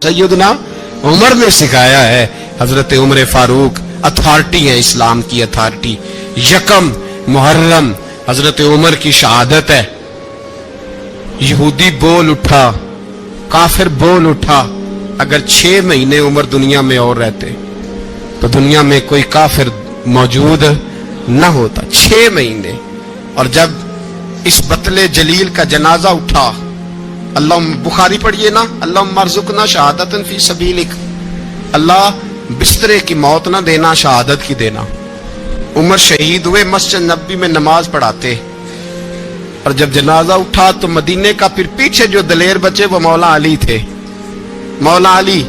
सैयदना उमर ने सिखाया है। हजरत उमर फारूक अथॉरिटी है, इस्लाम की अथॉरिटी। यकम मुहर्रम हजरत उमर की शहादत है। यहूदी बोल उठा, काफिर बोल उठा। अगर 6 महीने उमर दुनिया में और रहते तो दुनिया में कोई काफिर मौजूद न होता। 6 महीने। और जब इस बतले जलील का जनाजा उठा, अल्लाह बुखारी पढ़िए ना, अल्लाह मरजुकना शहादतन फी सबीलिक, अल्लाह बिस्तरे की मौत ना देना, शहादत की देना। उमर शहीद हुए, मस्जिद नबी में नमाज पढ़ाते। और जब जनाजा उठा तो मदीने का फिर पीछे जो दलेर बचे वो मौला अली थे। मौला अली,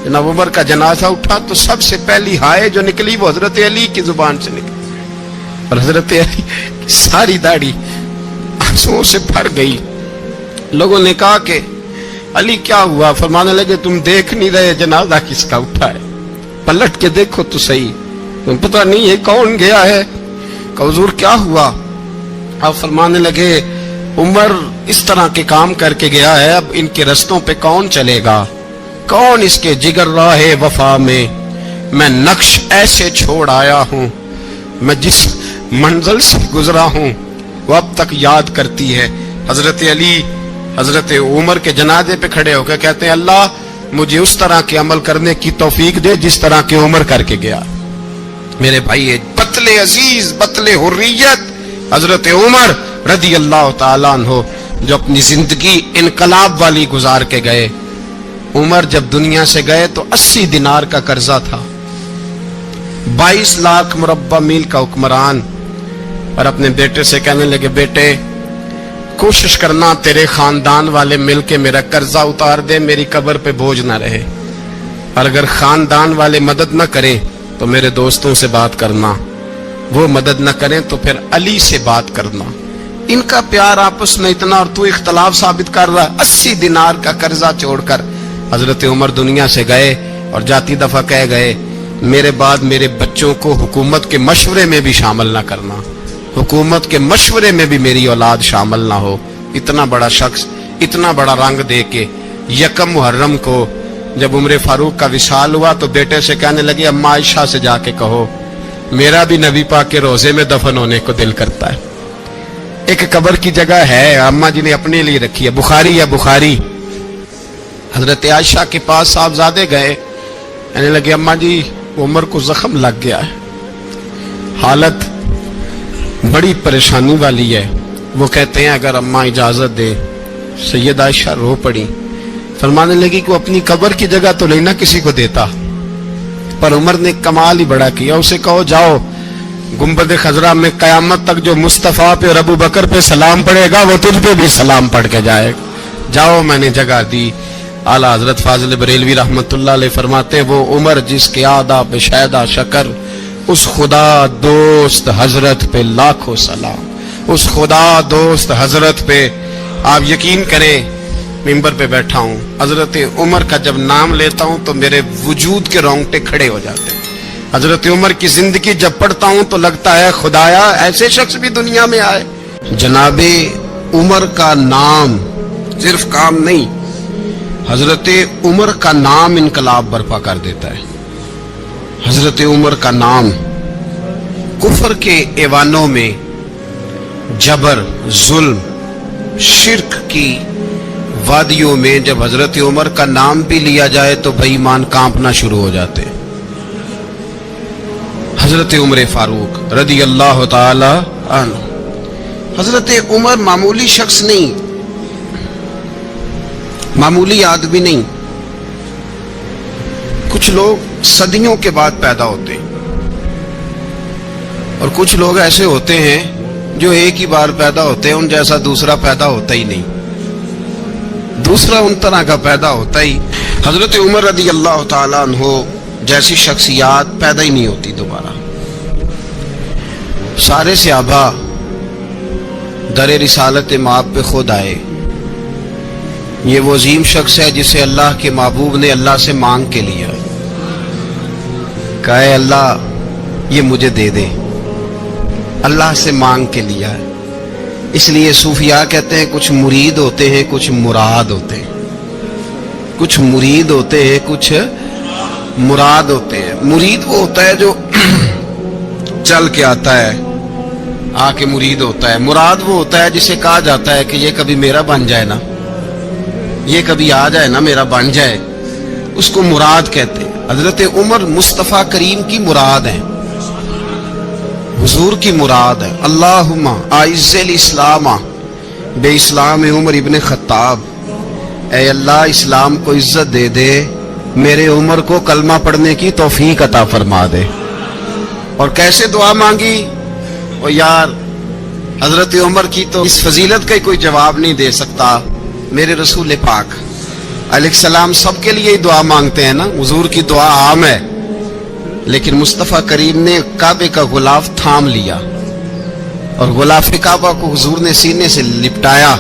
जनाब उमर का जनाजा उठा तो सबसे पहली हाय जो निकली वो हजरत अली की जुबान से निकली। और हजरत अली की सारी दाढ़ी आंसुओं से भर गई। लोगों ने कहा कि अली क्या हुआ? फरमाने लगे तुम देख नहीं रहे जनाजा किसका उठा है, पलट के देखो तो सही, तुम पता नहीं है कौन गया है। हुजूर क्या हुआ? अब फरमाने लगे उमर इस तरह के काम करके गया है, अब इनके रस्तों पे कौन चलेगा? कौन इसके जिगर राहे वफा में मैं नक्श ऐसे छोड़ आया हूं, मैं जिस मंजिल से गुजरा हूं वो अब तक याद करती है। हजरत अली हजरत उमर के जनाजे पे खड़े होकर कहते हैं अल्लाह मुझे उस तरह के अमल करने की तौफीक दे जिस तरह के उमर करके गया। मेरे भाई बतले अजीज, बतले हुर्रियत हजरत उमर रदी अल्लाह ताला अन्हो, जो अपनी जिंदगी इनकलाब वाली गुजार के गए। उमर जब दुनिया से गए तो 80 दिनार का कर्जा था। 22 लाख मुरब्बा मील का हुक्मरान। और अपने बेटे से कहने लगे बेटे कोशिश करना तेरे खानदान वाले मिलके मेरा कर्जा उतार दे, मेरी कब्र पे बोझ ना रहे। और अगर खानदान वाले मदद न करें तो मेरे दोस्तों से बात करना, वो मदद न करें तो फिर अली से बात करना। इनका प्यार आपस में इतना और तू इख्तलाफ साबित कर रहा है। 80 दिनार का कर्जा छोड़कर हजरत उमर दुनिया से गए और जाती दफा कह गए मेरे बाद मेरे बच्चों को हुकूमत के मशवरे में भी शामिल ना करना, हुकूमत के मशवरे में भी मेरी औलाद शामिल ना हो। इतना बड़ा शख्स इतना बड़ा रंग दे के यकम मुहर्रम को जब उमर फारूक का विशाल हुआ तो बेटे से कहने लगे अम्मा आयशा से जाके कहो मेरा भी नबी पाक के रोजे में दफन होने को दिल करता है। एक कब्र की जगह है अम्मा जी ने अपने लिए रखी है, बुखारी या बुखारी। हजरत आयशा के पास साहबजादे गए, कहने लगे अम्मा जी उमर को जख्म लग गया है, हालत बड़ी परेशानी वाली है। वो कहते हैं अगर अम्मा इजाजत दे। सैयद आयशा रो पड़ी, फरमाने लगी कि वो अपनी कब्र की जगह तो नहीं ना किसी को देता। पर उमर ने कमाल ही बड़ा किया, उसे कहो जाओ गुंबद खजरा में कयामत तक जो मुस्तफा पे और अबू बकर पे सलाम पड़ेगा वो तुझ पे भी सलाम पढ़ के जाएगा। जाओ मैंने जगह दी। आला हजरत फाजिल बरेलवी रहमतुल्लाह अलैह फरमाते वो उमर जिसके आदाब शैदा शकर, उस खुदा दोस्त हजरत पे लाखों सलाम। उस खुदा दोस्त हजरत पे आप यकीन करें मिंबर पे बैठा हूं, हजरत उमर का जब नाम लेता हूं तो मेरे वजूद के रोंगटे खड़े हो जाते हैं। हजरत उमर की जिंदगी जब पढ़ता हूं तो लगता है खुदाया ऐसे शख्स भी दुनिया में आए। जनाबे उमर का नाम सिर्फ काम नहीं, हजरत उमर का नाम इनकलाब बर्पा कर देता है। हजरत उमर का नाम कुफर के ऐवानों में जबर जुल्म शिर्क की वादियों में जब हजरत उमर का नाम भी लिया जाए तो बेईमान कांपना शुरू हो जाते। हजरत उमर फारूक रदी अल्लाह ताला अन्हु। हजरत उमर मामूली शख्स नहीं, मामूली आदमी नहीं। कुछ लोग सदियों के बाद पैदा होते हैं और कुछ लोग ऐसे होते हैं जो एक ही बार पैदा होते हैं, उन जैसा दूसरा पैदा होता ही नहीं, दूसरा उन तरह का पैदा होता ही। हजरत उमर रदी अल्लाह ताला अन्हो जैसी शख्सियत पैदा ही नहीं होती दोबारा। सारे सहाबा दर रिसालत माब पे खुद आए। ये वो अजीम शख्स है जिसे अल्लाह के महबूब ने अल्लाह से मांग के लिया, कहे अल्लाह ये मुझे दे दे, अल्लाह से मांग के लिया है। इसलिए सूफिया कहते हैं कुछ मुरीद होते हैं कुछ मुराद होते हैं। कुछ मुरीद होते हैं, कुछ मुराद होते हैं। मुरीद वो होता है जो चल के आता है, आके मुरीद होता है। मुराद वो होता है जिसे कहा जाता है कि ये कभी मेरा बन जाए ना, ये कभी आ जाए ना, मेरा बन जाए, उसको मुराद कहते हैं। हजरत उमर मुस्तफ़ा करीम की मुराद है, हुजूर की मुराद है। अल्लाहुम्मा आइज़्ज़िल इस्लामा बे इस्लाम उमर इब्न खत्ताब, ऐ अल्लाह इस्लाम को इज्जत दे दे, मेरे उमर को कलमा पढ़ने की तौफीक अता फरमा दे। और कैसे दुआ मांगी? और यार हजरत उमर की तो इस फजीलत का कोई जवाब नहीं दे सकता। मेरे रसूल पाक अलैहिस्सलाम सबके लिए ही दुआ मांगते हैं ना, हुजूर की दुआ आम है, लेकिन मुस्तफ़ा करीम ने काबे का गुलाफ थाम लिया और गुलाफ काबा को हुजूर ने सीने से लिपटाया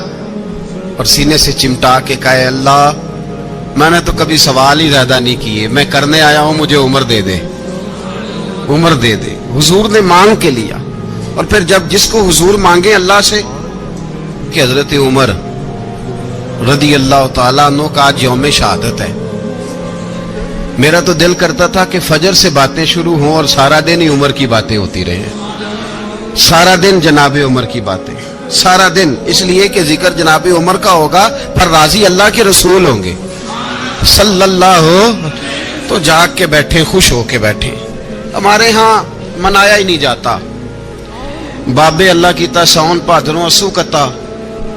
और सीने से चिमटा के कहा, अल्लाह मैंने तो कभी सवाल ही ज्यादा नहीं किए, मैं करने आया हूं, मुझे उम्र दे दे, उम्र दे दे। हुजूर ने मांग के लिया। और फिर जब जिसको हुजूर मांगे अल्लाह से कि हजरत उमर रदी अल्लाह ताला अन्हु का आज यौम शहादत है, मेरा तो दिल करता था कि फजर से बातें शुरू हों और सारा दिन ही उमर की बातें होती रहे, सारा दिन जनाबे उमर की बातें, सारा दिन। इसलिए कि जिक्र जनाबे उमर का होगा पर राजी अल्लाह के रसूल होंगे सल्लल्लाहु, तो जाग के बैठे, खुश हो के बैठे। हमारे यहाँ मनाया ही नहीं जाता। बाबे अल्लाह कीता साउन भादरों असू कता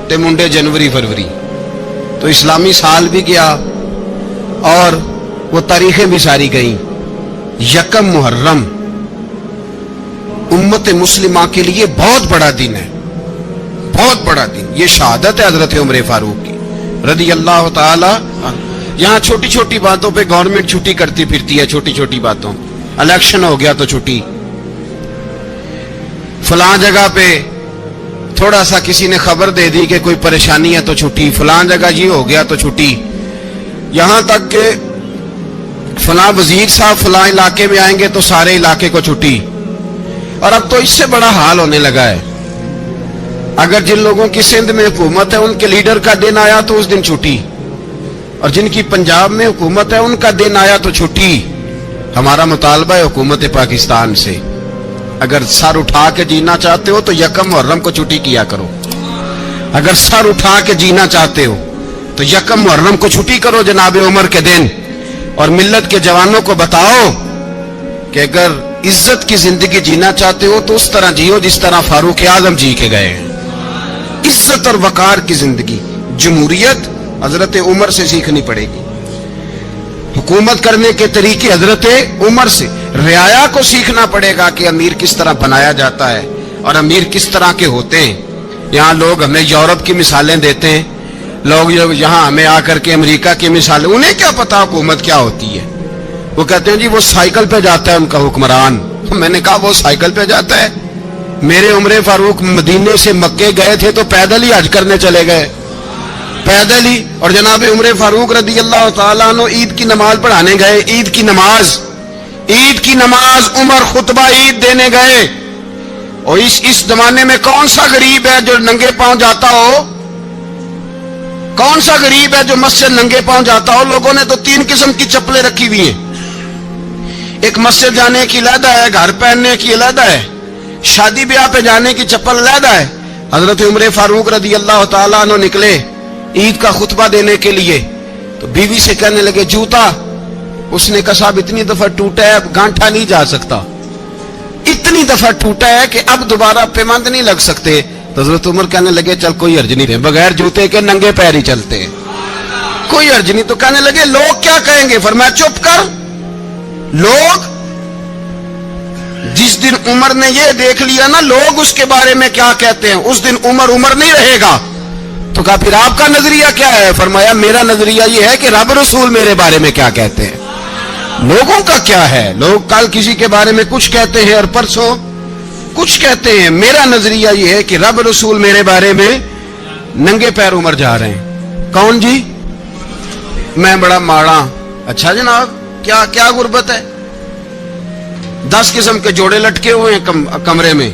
ते मुंडे जनवरी फरवरी, तो इस्लामी साल भी गया और वो तारीखें भी सारी गई। यकम मुहर्रम उम्मत मुस्लिमा के लिए बहुत बड़ा दिन है, बहुत बड़ा दिन। ये शहादत है हजरत उमर फारूक की रदी अल्लाह ताला। यहाँ छोटी छोटी बातों पे गवर्नमेंट छुट्टी करती फिरती है, छोटी छोटी बातों, इलेक्शन हो गया तो छुट्टी, फलां जगह पे थोड़ा सा किसी ने खबर दे दी कि कोई परेशानी है तो छुट्टी, फलां जगह ये हो गया तो छुट्टी, यहां तक कि फलां वजीर साहब फलां इलाके में आएंगे तो सारे इलाके को छुट्टी। और अब तो इससे बड़ा हाल होने लगा है, अगर जिन लोगों की सिंध में हुकूमत है उनके लीडर का दिन आया तो उस दिन छुट्टी, और जिनकी पंजाब में हुकूमत है उनका दिन आया तो छुट्टी। हमारा मुतालबा है हुकूमत पाकिस्तान से, अगर सर उठा के जीना चाहते हो तो यकम मुहर्रम को छुट्टी किया करो। अगर सर उठा के जीना चाहते हो तो यकम मुहर्रम को छुट्टी करो जनाबे उमर के दिन। और मिल्लत के जवानों को बताओ कि अगर इज्जत की जिंदगी जीना चाहते हो तो उस तरह जियो जिस तरह फारूक आजम जी के गए हैं। इज्जत और वकार की जिंदगी, जमहूरियत हजरत उमर से सीखनी पड़ेगी, हुकूमत करने के तरीके हजरत उमर से, रियाया को सीखना पड़ेगा कि अमीर किस तरह बनाया जाता है और अमीर किस तरह के होते हैं। यहाँ लोग हमें यूरोप की मिसालें देते हैं, लोग यहाँ हमें आकर के अमेरिका की मिसालें, उन्हें क्या पता हुकूमत क्या होती है। वो कहते हैं जी वो साइकिल पे जाता है उनका हुक्मरान। मैंने कहा वो साइकिल पे जाता है? मेरे उमर फारूक मदीने से मक्के गए थे तो पैदल ही हज करने चले गए, पैदल ही। और जनाब उमर फारूक रदी अल्लाह ताला अन्हु ईद की नमाज पढ़ाने गए, ईद की नमाज उमर खुतबा ईद देने गए। और इस जमाने में कौन सा गरीब है जो नंगे पांव जाता हो? कौन सा गरीब है जो मस्जिद नंगे पांव जाता हो? लोगों ने तो 3 किस्म की चप्पलें रखी हुई हैं, एक मस्जिद जाने की अलहदा है, घर पहनने की अलहदा है, शादी ब्याह पे जाने की चप्पल अलहदा है। हजरत उमर फारूक रदी अल्लाह ताला अन्हु निकले ईद का खुतबा देने के लिए, तो बीवी से कहने लगे जूता। उसने कहा साहब इतनी दफा टूटा है अब गांठा नहीं जा सकता, इतनी दफा टूटा है कि अब दोबारा पेमंद नहीं लग सकते। तो हजरत उमर कहने लगे चल कोई अर्ज नहीं, बगैर जूते के नंगे पैर ही चलते हैं, कोई अर्ज नहीं। तो कहने लगे लोग क्या कहेंगे? फरमाया चुप कर, लोग जिस दिन उमर ने ये देख लिया ना लोग उसके बारे में क्या कहते हैं, उस दिन उमर उमर नहीं रहेगा। तो कहा फिर आपका नजरिया क्या है? फरमाया मेरा नजरिया ये है कि रब रसूल मेरे बारे में क्या कहते हैं। लोगों का क्या है? लोग कल किसी के बारे में कुछ कहते हैं और परसों कुछ कहते हैं। मेरा नजरिया ये है कि रब रसूल मेरे बारे में नंगे पैर उमर जा रहे हैं। कौन जी? मैं बड़ा माड़ा। अच्छा जनाब क्या क्या गुर्बत है? 10 किस्म के जोड़े लटके हुए हैं कमरे में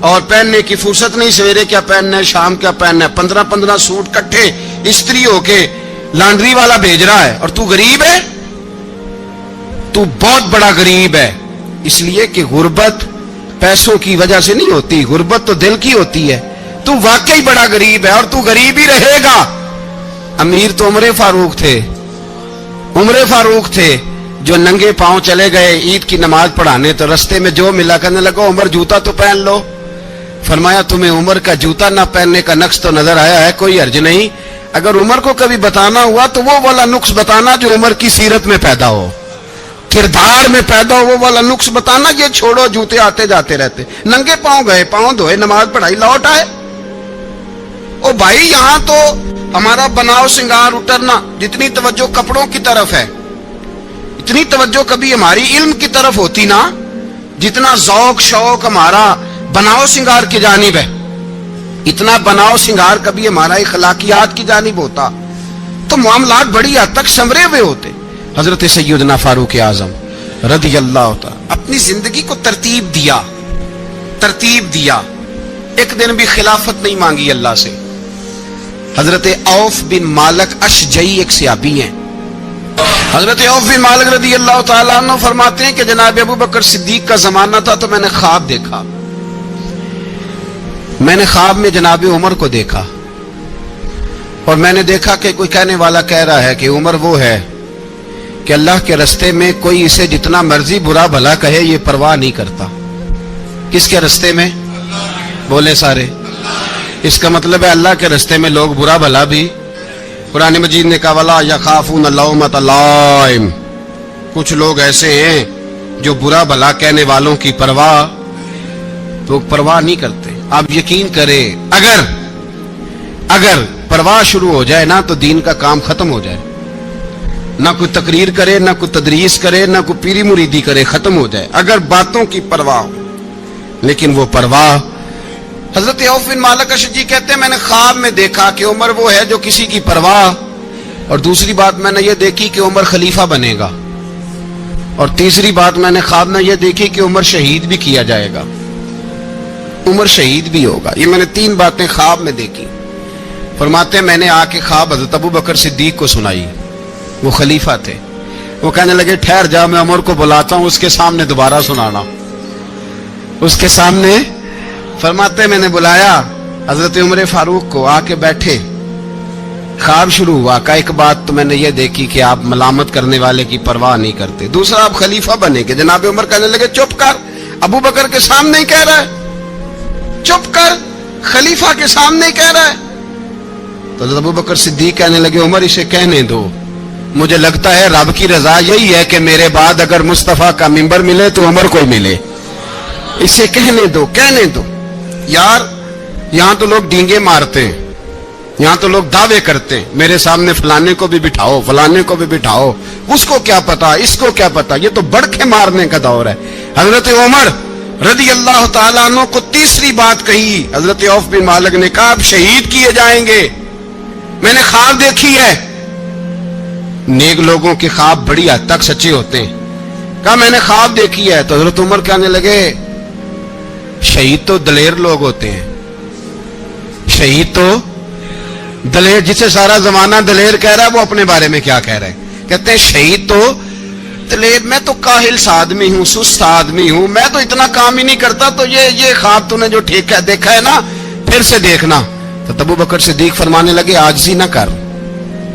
और पहनने की फुर्सत नहीं, सवेरे क्या पहनना है, शाम क्या पहनना है, 15-15 सूट कट्ठे इस्त्री होके लॉन्ड्री वाला भेज रहा है और तू गरीब है, तू बहुत बड़ा गरीब है। इसलिए कि गुर्बत पैसों की वजह से नहीं होती, गुर्बत तो दिल की होती है। तू वाकई बड़ा गरीब है और तू गरीब ही रहेगा। अमीर तो उमर फारूक थे, उमर फारूक थे जो नंगे पांव चले गए ईद की नमाज पढ़ाने, तो रस्ते में जो मिला कहने लगा उमर जूता तो पहन लो। फरमाया तुम्हें उमर का जूता ना पहनने का नक्श तो नजर आया है, कोई हर्ज नहीं। अगर उमर को कभी बताना हुआ तो वो वाला नुक्स बताना जो उमर की सीरत में पैदा हो, किरदार में पैदा हो, वो वाला नुक्स बताना। ये छोड़ो जूते आते जाते रहते, नंगे पांव गए, पांव धोए, नमाज पढ़ाई, लौट आए। ओ भाई यहां तो हमारा बनाव सिंगार उतरना, जितनी तवज्जो कपड़ों की तरफ है, इतनी तवज्जो कभी हमारी इल्म की तरफ होती ना, जितना ज़ौक शौक हमारा बनाव सिंगार की जानिब है, इतना बनाव सिंगार कभी हमारा इखलाकियात की जानिब होता तो मामलात बड़ी हद तक संवरे हुए होते। हजरत सैयदना फारूक आजम रज़ी अल्लाह तआला अपनी जिंदगी को तरतीब दिया। एक दिन भी खिलाफत नहीं मांगी अल्लाह से। हजरत औफ बिन मालिक अशजई एक सहाबी हैं। हजरत औफ बिन मालिक रज़ी अल्लाह तआला अन्हु फरमाते हैं कि जनाब अबू बकर सिद्दीक का जमाना था तो मैंने ख्वाब देखा। मैंने ख्वाब में जनाब उमर को देखा और मैंने देखा कि कोई कहने वाला कह रहा है कि उमर वो है कि अल्लाह के रास्ते में कोई इसे जितना मर्जी बुरा भला कहे ये परवाह नहीं करता। किसके रास्ते में? बोले सारे। इसका मतलब है अल्लाह के रास्ते में लोग बुरा भला भी, कुरान मजीद ने कहा वला यखाफून लौमत लाइम, कुछ लोग ऐसे हैं जो बुरा भला कहने वालों की परवाह नहीं करते। आप यकीन करें अगर परवाह शुरू हो जाए ना तो दीन का काम खत्म हो जाए। ना कोई तकरीर करे, ना कोई तदरीस करे, ना कोई पीरी मुरीदी करे, खत्म हो जाए अगर बातों की परवाह हो। लेकिन वो परवाह, हजरत औफ बिन मालिक अशजी कहते हैं मैंने ख्वाब में देखा कि उमर वो है जो किसी की परवाह, और दूसरी बात मैंने ये देखी कि उमर खलीफा बनेगा, और तीसरी बात मैंने ख्वाब में ये देखी कि उमर शहीद भी किया जाएगा, उमर शहीद भी होगा। ये मैंने तीन बातें ख्वाब में देखी। फरमाते हैं मैंने आके ख्वाब हजरत अबू बकर सिद्दीक को सुनाई, वो खलीफा थे। वो कहने लगे ठहर जा, मैं उमर को बुलाता हूं, उसके सामने दोबारा सुनाना। उसके सामने फरमाते मैंने बुलाया हजरत उमर फारूक को, आके बैठे, ख्वाब शुरू हुआ। का एक बात तो मैंने ये देखी कि आप मलामत करने वाले की परवाह नहीं करते, दूसरा आप खलीफा बने के। जनाब उमर कहने लगे चुप कर, अबू बकर के सामने ही कह रहा है, चुप कर, खलीफा के सामने ही कह रहा है। तो अबू बकर सिद्दीक कहने लगे उमर इसे कहने दो, मुझे लगता है रब की रजा यही है कि मेरे बाद अगर मुस्तफा का मिंबर मिले तो उमर को मिले, इसे कहने दो, कहने दो। यार यहां तो लोग डींगे मारते हैं, यहां तो लोग दावे करते हैं, मेरे सामने फलाने को भी बिठाओ, फलाने को भी बिठाओ, उसको क्या पता, इसको क्या पता। ये तो बढ़के मारने का दौर है। हजरत उमर रज़ी अल्लाह तआला अन्हु को तीसरी बात कही। हजरत औफ बिन मालिक ने कहा आप शहीद किए जाएंगे, मैंने ख्वाब देखी है। नेक लोगों के ख्वाब बड़ी हद तक सच्चे होते हैं। कहा मैंने ख्वाब देखी है। तो हजरत उमर कहने लगे शहीद तो दलेर लोग होते हैं, शहीद तो दलेर, जिसे सारा जमाना दलेर कह रहा है वो अपने बारे में क्या कह रहे हैं? कहते हैं शहीद तो दलेर, मैं तो काहिल सा आदमी हूं, सुस्त आदमी हूं, मैं तो इतना काम ही नहीं करता। तो ये ख्वाब तूने जो ठीक है देखा है ना, फिर से देखना। तो अबू बकर सिद्दीक फरमाने लगे आजिज़ी ना कर,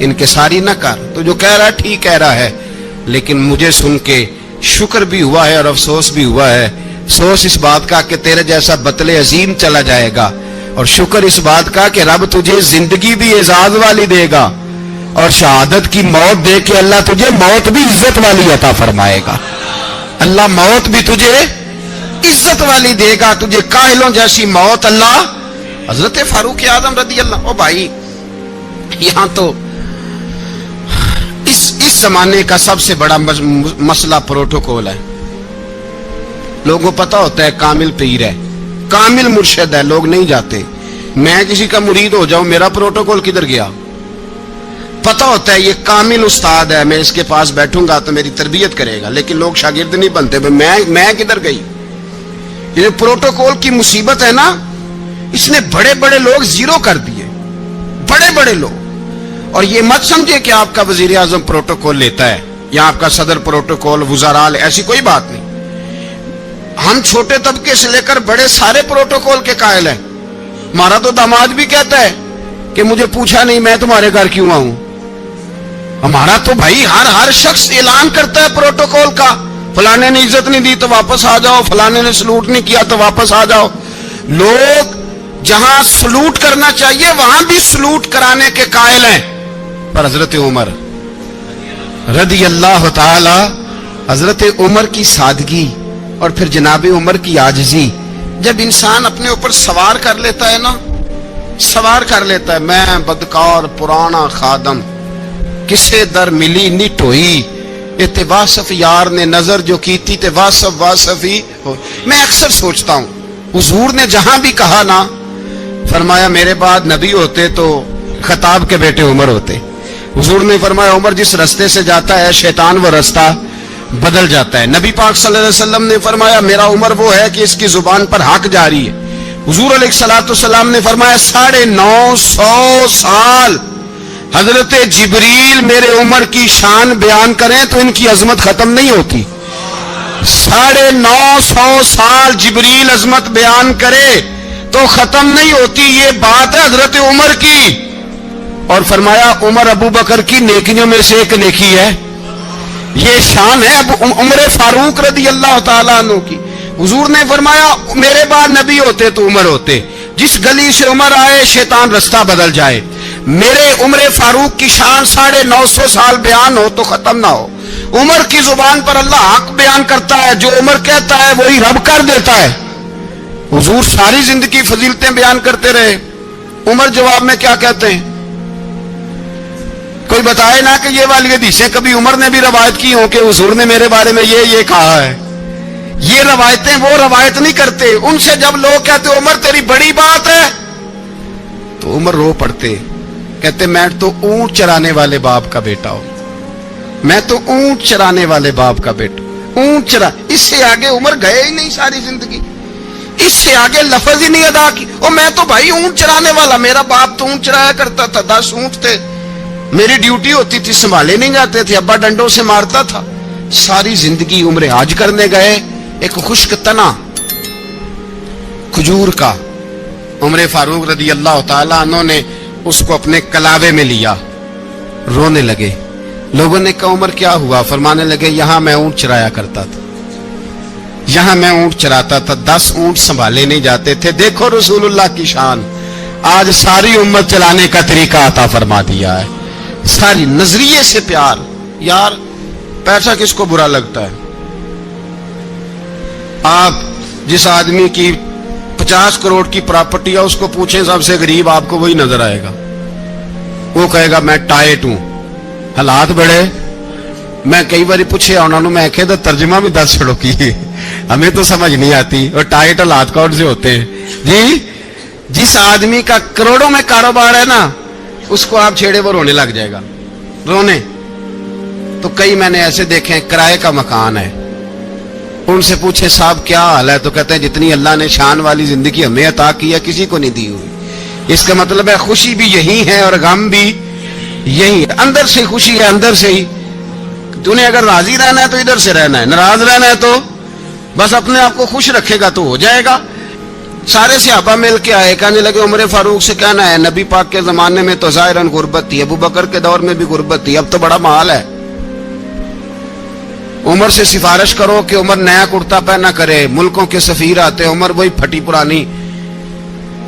इनकिसारी ना कर, तो जो कह रहा है ठीक कह रहा है, लेकिन मुझे सुन के शुक्र भी हुआ है और अफसोस भी हुआ है। अफसोस इस बात का कि तेरे जैसा बतले अजीम चला जाएगा, और शुक्र इस बात का कि रब तुझे जिंदगी भी एजाज वाली देगा, और शहादत की मौत दे के अल्लाह तुझे मौत भी इज्जत वाली अता फरमाएगा। अल्लाह मौत भी तुझे इज्जत वाली देगा, तुझे काहिलों जैसी मौत अल्लाह। हजरत फारूक आजम रज़ी अल्लाह, ओ भाई यहां तो इस जमाने का सबसे बड़ा मसला प्रोटोकॉल है। लोगों को पता होता है कामिल पीर है, कामिल मुर्शिद है, लोग नहीं जाते। मैं किसी का मुरीद हो जाऊं, मेरा प्रोटोकॉल किधर गया? पता होता है ये कामिल उस्ताद है, मैं इसके पास बैठूंगा तो मेरी तरबियत करेगा, लेकिन लोग शागिर्द नहीं बनते। मैं किधर गई? ये प्रोटोकॉल की मुसीबत है ना, इसने बड़े बड़े लोग जीरो कर दिए, बड़े बड़े लोग। اور یہ مت سمجھے کہ آپ کا وزیر اعظم پروٹوکول لیتا ہے یا آپ کا صدر پروٹوکول وزراء، ایسی کوئی بات نہیں. ہم چھوٹے طبقے سے لے کر بڑے سارے پروٹوکول کے قائل ہیں. ہمارا تو داماد بھی کہتا ہے کہ مجھے پوچھا نہیں میں تمہارے گھر کیوں آؤں. ہمارا تو بھائی ہر شخص اعلان کرتا ہے پروٹوکول کا، فلانے نے عزت نہیں دی تو واپس آ جاؤ، فلانے نے سلوٹ نہیں کیا تو واپس آ جاؤ. لوگ جہاں سلوٹ کرنا چاہیے وہاں بھی سلوٹ کرانے کے قائل ہیں. پر حضرت عمر رضی اللہ تعالی، حضرت عمر کی سادگی اور پھر جناب عمر کی عاجزی، جب انسان اپنے اوپر سوار کر لیتا ہے نا، سوار کر لیتا ہے، میں بدکار پرانا خادم کسے در ملی نی ٹوئی، تے واصف یار نے نظر جو کی تھی تے واصف ہی ہو. میں اکثر سوچتا ہوں حضور نے جہاں بھی کہا نا، فرمایا میرے بعد نبی ہوتے تو خطاب کے بیٹے عمر ہوتے. حضور نے فرمایا عمر جس رستے سے جاتا ہے شیطان وہ رستہ بدل جاتا ہے. نبی پاک صلی اللہ علیہ وسلم نے فرمایا میرا عمر وہ ہے کہ اس کی زبان پر حق جاری ہے. حضور علیہ الصلوۃ والسلام نے فرمایا 950 سال حضرت جبریل میرے عمر کی شان بیان کریں تو ان کی عظمت ختم نہیں ہوتی. 950 سال جبریل عظمت بیان کرے تو ختم نہیں ہوتی. یہ بات ہے حضرت عمر کی. اور فرمایا عمر ابو بکر کی نیکیوں میں سے ایک نیکی ہے. یہ شان ہے عمر فاروق رضی اللہ تعالیٰ عنہ کی. حضور نے فرمایا میرے بعد نبی ہوتے تو عمر ہوتے. جس گلی سے عمر آئے شیطان رستہ بدل جائے. میرے عمر فاروق کی شان 950 سال بیان ہو تو ختم نہ ہو. عمر کی زبان پر اللہ حق بیان کرتا ہے، جو عمر کہتا ہے وہی رب کر دیتا ہے. حضور ساری زندگی فضیلتیں بیان کرتے رہے، عمر جواب میں کیا کہتے ہیں؟ کوئی بتائے نا کہ یہ والی حدیثیں کبھی عمر نے بھی روایت کی ہوں کہ حضور نے میرے بارے میں یہ کہا ہے. یہ روایتیں وہ روایت نہیں کرتے. ان سے جب لوگ کہتے عمر تیری بڑی بات ہے تو عمر رو پڑتے، کہتے میں تو اونٹ چرانے والے باپ کا بیٹا ہوں، میں تو اونٹ چرانے والے باپ کا بیٹا. اونٹ چرا، اس سے آگے عمر گئے ہی نہیں ساری زندگی، اس سے آگے لفظ ہی نہیں ادا کی. اور میں تو بھائی اونٹ چرانے والا، میرا باپ تو اونٹ چرایا کرتا تھا، 10 اونٹ تھے، میری ڈیوٹی ہوتی تھی، سنبھالے نہیں جاتے تھے، ابا ڈنڈوں سے مارتا تھا. ساری زندگی عمر حج کرنے گئے، ایک خشک تنا کھجور کا عمر فاروق رضی اللہ تعالیٰ عنہ نے اس کو اپنے کلاوے میں لیا، رونے لگے. لوگوں نے کہا عمر کیا ہوا؟ فرمانے لگے یہاں میں اونٹ چرایا کرتا تھا، یہاں میں اونٹ چراتا تھا، 10 اونٹ سنبھالے نہیں جاتے تھے. دیکھو رسول اللہ کی شان، آج ساری امت چلانے کا طریقہ عطا فرما دیا ہے. ساری نظریے سے پیار. یار پیسہ کس کو برا لگتا ہے؟ آپ جس آدمی کی 50 کروڑ کی پراپرٹی ہے اس کو پوچھیں سب سے غریب، آپ کو وہی نظر آئے گا. وہ کہے گا میں ٹائٹ ہوں. حالات بڑے، میں کئی بار پوچھے انہوں نے، میں کہتا ترجمہ بھی 10 چھڑوں کی ہمیں تو سمجھ نہیں آتی. اور ٹائٹ حالات کون سے ہوتے ہیں جی؟ جس آدمی کا کروڑوں میں کاروبار ہے نا، اس کو آپ چھیڑے وہ رونے لگ جائے گا. رونے تو کئی میں نے ایسے دیکھے کرائے کا مکان ہے، ان سے پوچھے صاحب کیا حال ہے تو کہتے ہیں جتنی اللہ نے شان والی زندگی ہمیں عطا کی ہے کسی کو نہیں دی ہوئی. اس کا مطلب ہے خوشی بھی یہی ہے اور غم بھی یہی ہے. اندر سے خوشی ہے، اندر سے ہی. تُنے اگر راضی رہنا ہے تو ادھر سے رہنا ہے، ناراض رہنا ہے تو بس اپنے آپ کو خوش رکھے گا تو ہو جائے گا. سارے صحابہ مل کے آئے، کہنے لگے عمر فاروق سے کہنا ہے نبی پاک کے زمانے میں تو ظاہراً غربت تھی، ابو بکر کے دور میں بھی غربت تھی، اب تو بڑا مال ہے. عمر سے سفارش کرو کہ عمر نیا کرتا پہنا کرے. ملکوں کے سفیر آتے، عمر وہی پھٹی پرانی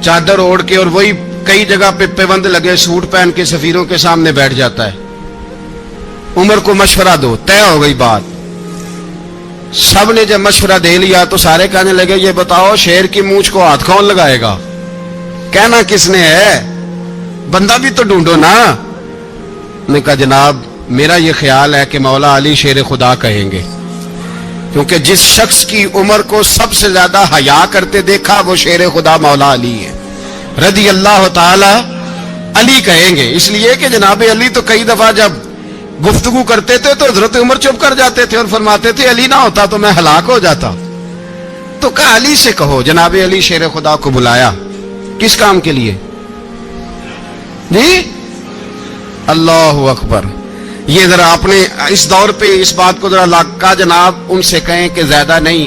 چادر اوڑھ کے اور وہی کئی جگہ پہ پیوند لگے سوٹ پہن کے سفیروں کے سامنے بیٹھ جاتا ہے. عمر کو مشورہ دو. طے ہو گئی بات. سب نے جب مشورہ دے لیا تو سارے کہنے لگے یہ بتاؤ شیر کی مونچھ کو ہاتھ کون لگائے گا؟ کہنا کس نے ہے؟ بندہ بھی تو ڈھونڈو نا. نے کہا جناب میرا یہ خیال ہے کہ مولا علی شیر خدا کہیں گے، کیونکہ جس شخص کی عمر کو سب سے زیادہ حیا کرتے دیکھا وہ شیر خدا مولا علی ہے رضی اللہ تعالی. علی کہیں گے اس لیے کہ جناب علی تو کئی دفعہ جب گفتگو کرتے تھے تو حضرت عمر چپ کر جاتے تھے اور فرماتے تھے علی نہ ہوتا تو میں ہلاک ہو جاتا. تو کہا علی سے کہو. جناب علی شیر خدا کو بلایا. کس کام کے لیے جی؟ अल्लाह अकबर। ये जरा आपने इस दौर पे इस बात को जरा लाका जनाब उनसे कहें कि ज्यादा नहीं,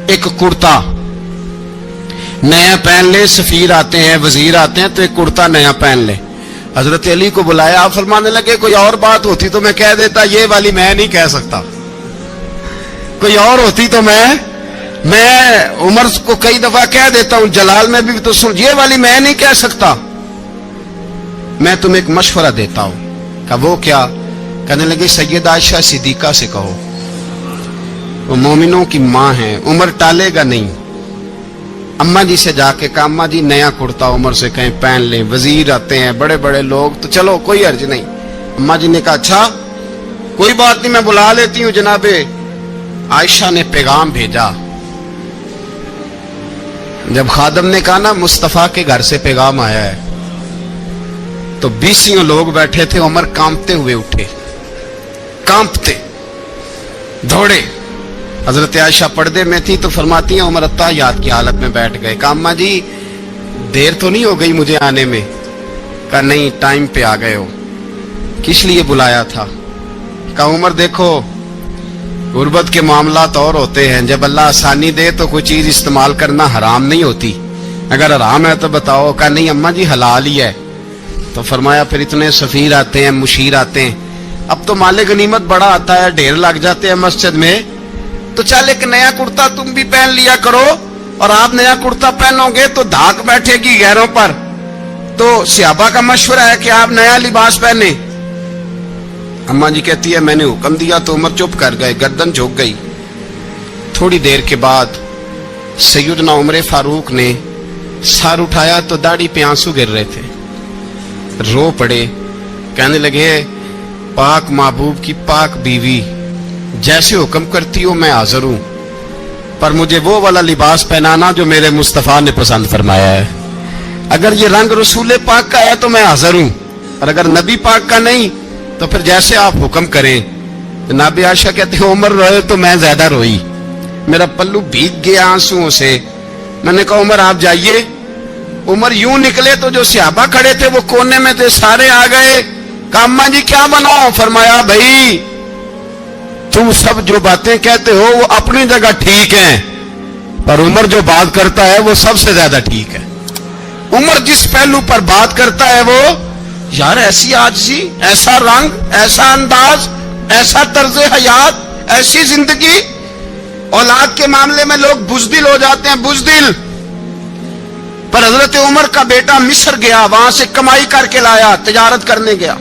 एक कुर्ता नया पहन ले, सफीर आते हैं, वजीर आते हैं, तो एक कुर्ता नया पहन ले। हजरत अली को बुलाया, आप फरमाने लगे कोई और बात होती तो मैं कह देता, ये वाली मैं नहीं कह सकता। कोई और होती तो मैं उमर को कई दफा कह देता हूं, जलाल में भी तो सुन, ये वाली मैं नहीं कह सकता। मैं तुम्हें एक मशवरा देता हूं। कहा वो क्या? कहने लगे सैयदा आयशा सिद्दीका से कहो, वो मोमिनों की मां है, उमर टालेगा नहीं। अम्मा जी से जाके कहा अम्मा जी नया कुर्ता उमर से कहीं पहन लें, वजीर आते हैं, बड़े बड़े लोग, तो चलो कोई अर्ज नहीं। अम्मा जी ने कहा अच्छा कोई बात नहीं, मैं बुला लेती हूं। जनाबे आयशा ने पैगाम भेजा। जब खादम ने कहा ना मुस्तफा के घर से पैगाम आया है, तो 20 लोग बैठे थे। उमर कांपते हुए उठे, कांपते दौड़े। हजरत आयशा पर्दे में थी तो फरमाती हैं उमर अत्ताहियात की हालत में बैठ गए। कहा अम्मा जी देर तो नहीं हो गई मुझे आने में? कहा नहीं, टाइम पे आ गए हो। किस लिए बुलाया था? कहा उमर देखो गुर्बत के मामलात और होते हैं, जब अल्लाह आसानी दे तो कोई चीज इस्तेमाल करना हराम नहीं होती, अगर हराम है तो बताओ। कहा नहीं अम्मा जी हलाल ही है। तो फरमाया फिर इतने सफीर आते हैं, मुशीर आते हैं, अब तो माले गनीमत बड़ा आता है, ढेर लग जाते हैं मस्जिद में, तो चल एक नया कुर्ता तुम भी पहन लिया करो, और आप नया कुर्ता पहनोगे तो धाक बैठेगी गैरों पर। तो सहाबा का मशवरा है कि आप नया लिबास पहने। अम्मा जी कहती है मैंने हुक्म दिया तो उमर चुप कर गए, गर्दन झुक गई। थोड़ी देर के बाद सैयदना उमर फारूक ने सर उठाया तो दाढ़ी पे आंसू गिर रहे थे, रो पड़े। कहने लगे पाक महबूब की पाक बीवी, जैसे हुक्म करती हो मैं हाजिर हूं, पर मुझे वो वाला लिबास पहनाना जो मेरे मुस्तफा ने पसंद फरमाया है। अगर ये रंग रसूल पाक का है तो मैं हाजिर हूं, और अगर नबी पाक का नहीं तो फिर जैसे आप हुक्म करें। जनाब आयशा कहते हैं उमर रोए तो मैं ज्यादा रोई, मेरा पल्लू भीग गया आंसुओं से। मैंने कहा उमर आप जाइए। उमर यूं निकले तो जो सहाबा खड़े थे वो कोने में थे, सारे आ गए। कहा अम्मा जी क्या बनाओ? फरमाया भाई तुम सब जो बातें कहते हो वो अपनी जगह ठीक हैं, पर उमर जो बात करता है वो सबसे ज्यादा ठीक है। उमर जिस पहलू पर बात करता है वो, यार ऐसी आजिज़ी, ऐसा रंग, ऐसा अंदाज, ऐसा तर्ज हयात, ऐसी जिंदगी। औलाद के मामले में लोग बुज़दिल हो जाते हैं, बुज़दिल। पर हजरत उमर का बेटा मिस्र गया, वहां से कमाई करके लाया, तिजारत करने गया,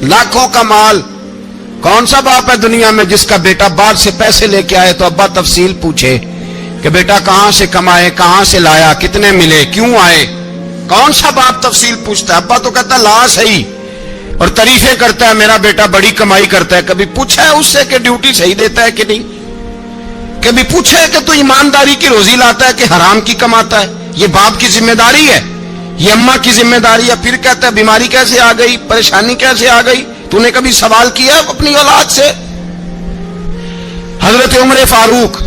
लाखों का माल। कौन सा बाप है दुनिया में जिसका बेटा बाद से पैसे लेके आए तो अब्बा तफसील पूछे कि बेटा कहां से कमाए, कहां से लाया, कितने मिले, क्यों आए? कौन सा बाप तफसील पूछता है? अब्बा तो कहता ला सही, और तारीफें करता है मेरा बेटा बड़ी कमाई करता है। कभी पूछा है उससे कि ड्यूटी सही देता है कि नहीं? कभी पूछा है कि तू ईमानदारी की रोजी लाता है कि हराम की कमाता है? ये बाप की जिम्मेदारी है, ये अम्मा की जिम्मेदारी है। फिर कहता है बीमारी कैसे आ गई, परेशानी कैसे आ गई? तूने कभी सवाल किया अपनी औलाद से? हजरत उमर फारूक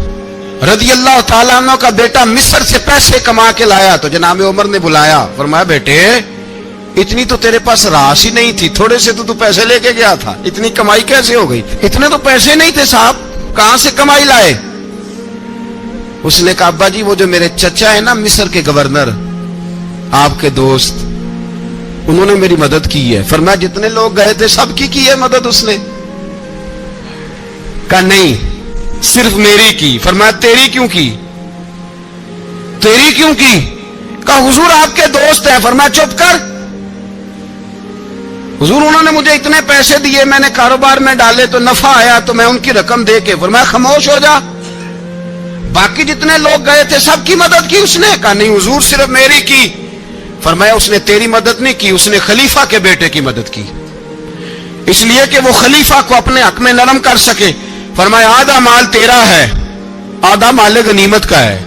रज़ी अल्लाह ताला अन्हु का बेटा मिस्र से पैसे कमा के लाया तो जनाब उमर ने बुलाया, फरमाया बेटे इतनी तो तेरे पास राशि ही नहीं थी, थोड़े से तो तू पैसे लेके गया था, इतनी कमाई कैसे हो गई? इतने तो पैसे नहीं थे साहब, कहां से कमाई लाए? उसने कहा अब्बा जी वो जो मेरे चचा है ना मिस्र के गवर्नर, आपके दोस्त, उन्होंने मेरी मदद की है। फरमाया जितने लोग गए थे सबकी की है मदद उसने? कहा नहीं सिर्फ मेरी की। फरमाया तेरी क्यों की? तेरी क्यों की? कहा हुजूर आपके दोस्त है। फरमाया चुप कर, हुजूर उन्होंने मुझे इतने पैसे दिए, मैंने कारोबार में डाले तो नफा आया तो मैं उनकी रकम दे के। फरमाया खामोश हो जा, बाकी जितने लोग गए थे सबकी मदद की उसने? कहा नहीं हुजूर सिर्फ मेरी की। फरमाया उसने तेरी मदद नहीं की, उसने खलीफा के बेटे की मदद की, इसलिए कि वो खलीफा को अपने हक में नरम कर सके। फरमाया आधा माल तेरा है, आधा माले गनीमत का है,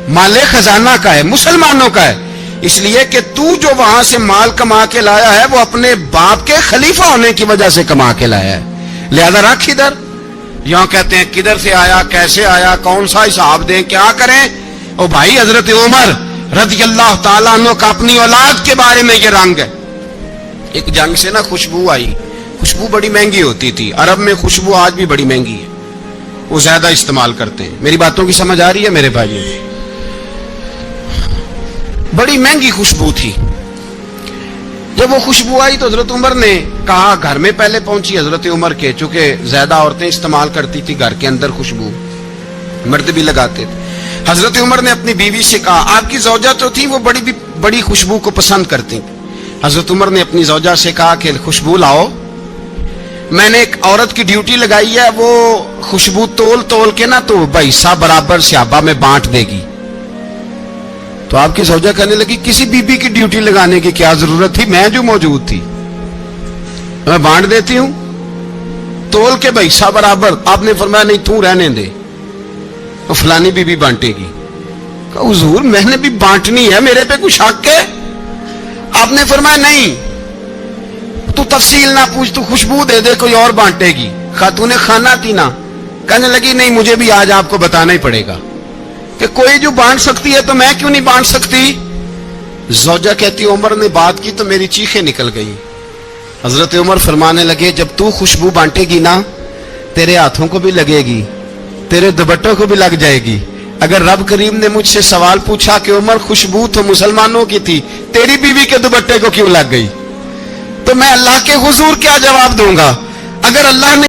माले खजाना का है, मुसलमानों का है, इसलिए कि तू जो वहां से माल कमा के लाया है वो अपने बाप के खलीफा होने की वजह से कमा के लाया है, लिहाजा रख इधर। यहां कहते हैं किधर से आया, कैसे आया, कौन सा हिसाब दें, क्या करें? ओ भाई हजरत उमर रज़ी अल्लाह ताला अन्हु का अपनी औलाद के बारे में ये रंग है, ایک جنگ سے نا خوشبو آئی. خوشبو بڑی مہنگی ہوتی تھی. عرب میں خوشبو آج بھی بڑی مہنگی ہے, وہ زیادہ استعمال کرتے ہیں. میری باتوں کی سمجھ آ رہی ہے میرے بھائی؟ بڑی مہنگی خوشبو تھی. جب وہ خوشبو آئی تو حضرت عمر نے کہا, گھر میں پہلے پہنچی حضرت عمر کے, چونکہ زیادہ عورتیں استعمال کرتی تھی گھر کے اندر خوشبو, مرد بھی لگاتے تھے. حضرت عمر نے اپنی بیوی سے کہا, آپ کی زوجہ تو تھی وہ بڑی خوشبو کو پسند کرتی. حضرت عمر نے اپنی زوجہ سے کہا کہ خوشبو لاؤ, میں نے ایک عورت کی ڈیوٹی لگائی ہے, وہ خوشبو تول کے نا تو حصہ برابر صحابہ میں بانٹ دے گی. تو آپ کی زوجہ کہنے لگی, کسی بی بی کی ڈیوٹی لگانے کی کیا ضرورت تھی, میں جو موجود تھی میں بانٹ دیتی ہوں تول کے حصہ برابر. آپ نے فرمایا نہیں, تو رہنے دے, فلانی بی بی بانٹے گی. کہا حضور میں نے بھی بانٹنی ہے, میرے پہ کچھ حق ہے؟ آپ نے فرمایا نہیں, تو تفصیل نہ پوچھ, تو خوشبو دے دے, کوئی اور بانٹے گی. خاتون خانہ تھی نا, کہنے لگی نہیں مجھے بھی آج آپ کو بتانا ہی پڑے گا کہ کوئی جو بانٹ سکتی ہے تو میں کیوں نہیں بانٹ سکتی. زوجہ کہتی عمر نے بات کی تو میری چیخیں نکل گئی. حضرت عمر فرمانے لگے, جب تو خوشبو بانٹے گی نا تیرے ہاتھوں کو بھی لگے گی, تیرے دوپٹوں کو بھی لگ جائے گی. اگر رب کریم نے مجھ سے سوال پوچھا کہ عمر خوشبو تو مسلمانوں کی تھی, تیری بیوی کے دوپٹے کو کیوں لگ گئی, تو میں اللہ کے حضور کیا جواب دوں گا؟ اگر اللہ نے